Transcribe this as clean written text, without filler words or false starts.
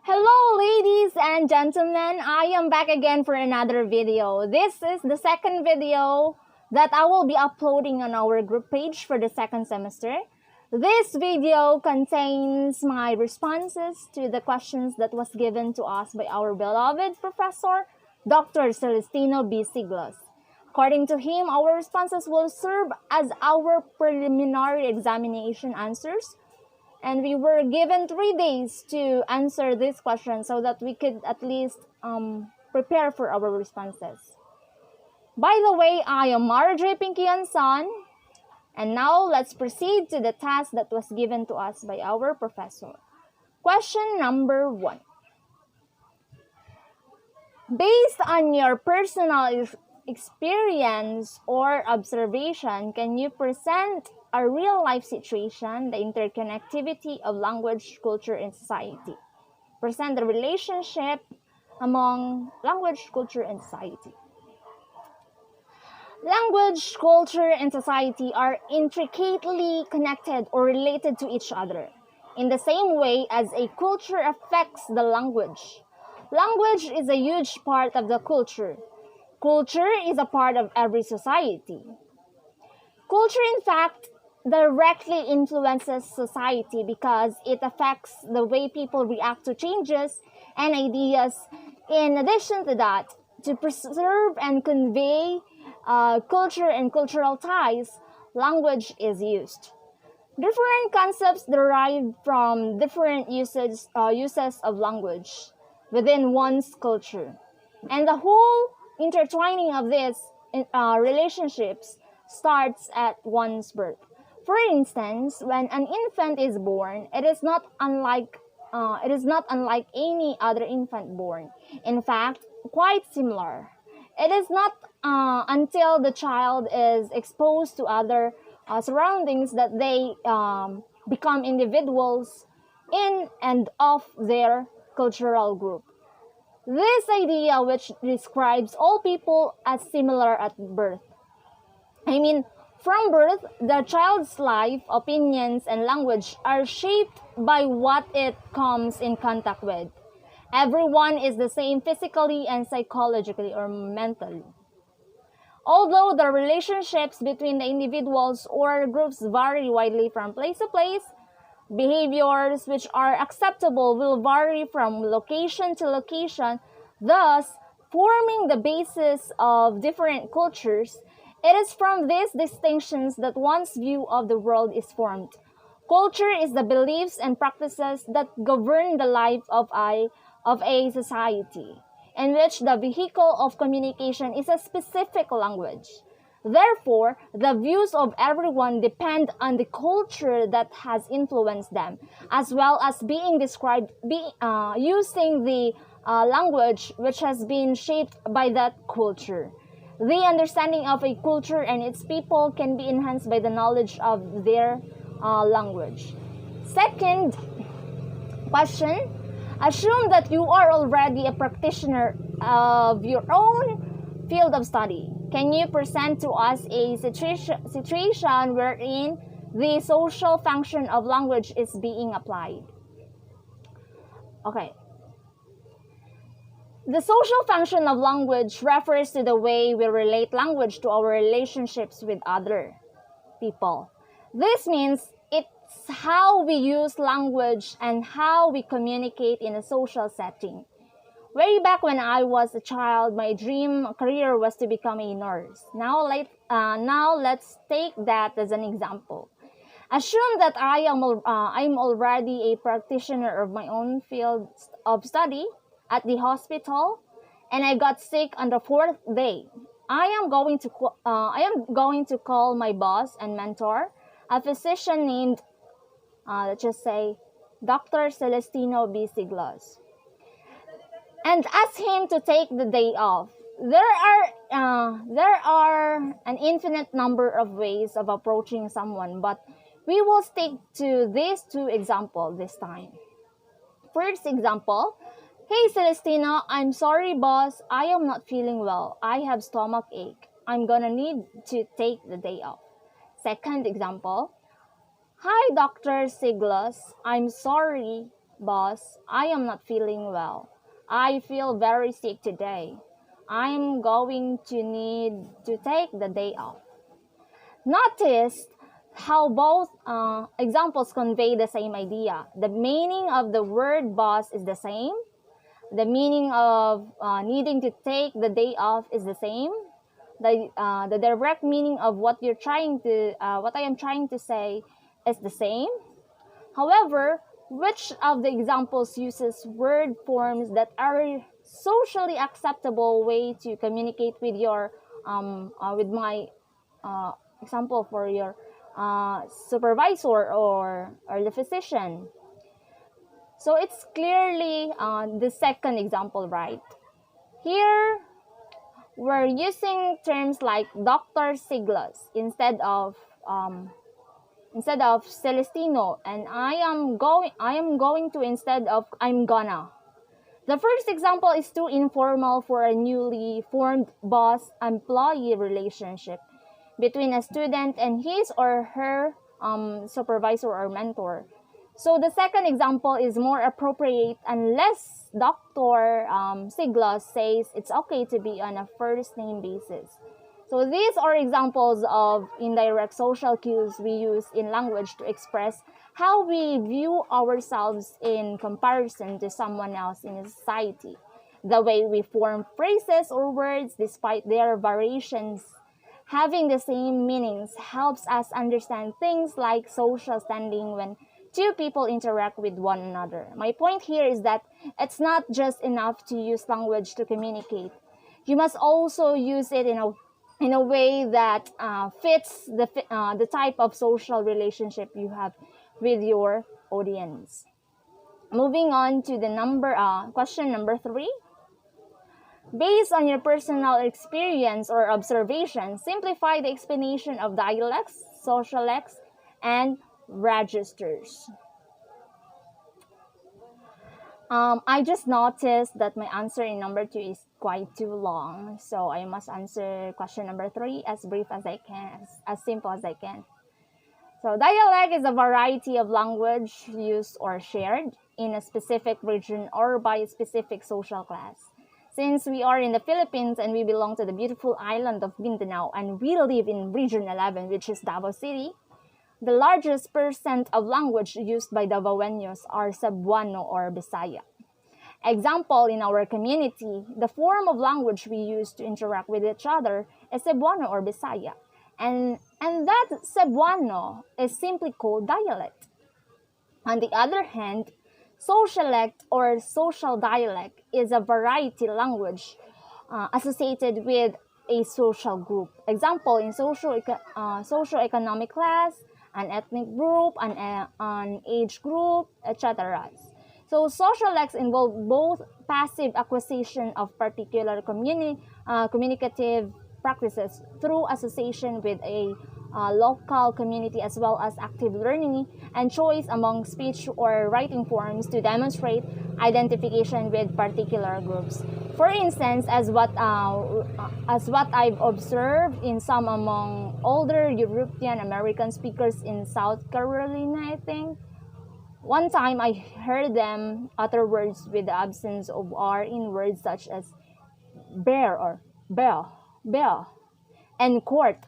Hello ladies and gentlemen, I am back again for another video. This is the second video that I will be uploading on our group page for the second semester. This video contains my responses to the questions that was given to us by our beloved professor, Dr. Celestino B. Siglos. According to him, our responses will serve as our preliminary examination answers. And we were given 3 days to answer this question so that we could at least prepare for our responses. By the way, I am Marjorie Pinkianson, and now let's proceed to the task that was given to us by our professor. Question number 1. Based on your personal experience or observation, can you present a real-life situation, the interconnectivity of language, culture, and society? Present the relationship among language, culture, and society. Language, culture, and society are intricately connected or related to each other, in the same way as a culture affects the language. Language is a huge part of the culture. Culture is a part of every society. Culture, in fact, directly influences society because it affects the way people react to changes and ideas. In addition to that, to preserve and convey culture and cultural ties, language is used. Different concepts derive from different uses of language within one's culture. And the whole intertwining of these relationships starts at one's birth. For instance, when an infant is born, it is not unlike any other infant born. In fact, quite similar. It is not until the child is exposed to other surroundings that they become individuals in and of their cultural group. This idea, which describes all people as similar at birth. From birth, the child's life, opinions, and language are shaped by what it comes in contact with. Everyone is the same physically and psychologically or mentally. Although the relationships between the individuals or groups vary widely from place to place, behaviors which are acceptable will vary from location to location, thus forming the basis of different cultures. It is from these distinctions that one's view of the world is formed. Culture is the beliefs and practices that govern the life of a society, in which the vehicle of communication is a specific language. Therefore, the views of everyone depend on the culture that has influenced them, as well as being described using the language which has been shaped by that culture. The understanding of a culture and its people can be enhanced by the knowledge of their language. Second question, assume that you are already a practitioner of your own field of study. Can you present to us a situation wherein the social function of language is being applied? Okay. The social function of language refers to the way we relate language to our relationships with other people. This means it's how we use language and how we communicate in a social setting. Way back when I was a child, my dream career was to become a nurse. Now let's take that as an example. Assume that I'm already a practitioner of my own field of study at the hospital, and I got sick on the 4th day. I am going to call my boss and mentor, a physician named, let's just say, Dr. Celestino B. Siglos, and ask him to take the day off. There are an infinite number of ways of approaching someone, but we will stick to these 2 examples this time. First example, hey Celestino, I'm sorry boss, I am not feeling well. I have stomach ache. I'm gonna need to take the day off. Second example, hi Dr. Siglos, I'm sorry, Boss, I am not feeling well. I feel very sick today. I'm going to need to take the day off. Notice how both examples convey the same idea. The meaning of the word boss is the same. The meaning of needing to take the day off is the same. The direct meaning of what I am trying to say is the same. However, which of the examples uses word forms that are socially acceptable way to communicate with your with my example for your supervisor or the physician? So it's clearly the second example, right? Here, we're using terms like Dr. Siglas instead of Celestino, and I am going to instead of I'm gonna. The first example is too informal for a newly formed boss-employee relationship between a student and his or her supervisor or mentor. So the second example is more appropriate unless Dr. Siglas says it's okay to be on a first name basis. So these are examples of indirect social cues we use in language to express how we view ourselves in comparison to someone else in a society. The way we form phrases or words despite their variations having the same meanings helps us understand things like social standing when two people interact with one another. My point here is that it's not just enough to use language to communicate. You must also use it in a way that fits the type of social relationship you have with your audience. Moving on to the question number 3. Based on your personal experience or observation, simplify the explanation of dialects, sociolects, and registers. I just noticed that my answer in number 2 is quite too long, so I must answer question number 3 as brief as I can, as simple as I can. So dialect is a variety of language used or shared in a specific region or by a specific social class. Since we are in the Philippines and we belong to the beautiful island of Mindanao and we live in Region 11, which is Davao City, the largest percent of language used by Davaoenos are Cebuano or Bisaya. Example, in our community, the form of language we use to interact with each other is Cebuano or Bisaya. And that Cebuano is simply called dialect. On the other hand, sociolect or social dialect is a variety language associated with a social group. Example, in socio-economic class, an ethnic group, an age group, etc. So sociolects involve both passive acquisition of particular communicative practices through association with a local community as well as active learning and choice among speech or writing forms to demonstrate identification with particular groups. For instance, as what I've observed in some among older European American speakers in South Carolina, I think. One time I heard them utter words with the absence of R in words such as bear or bell, and court.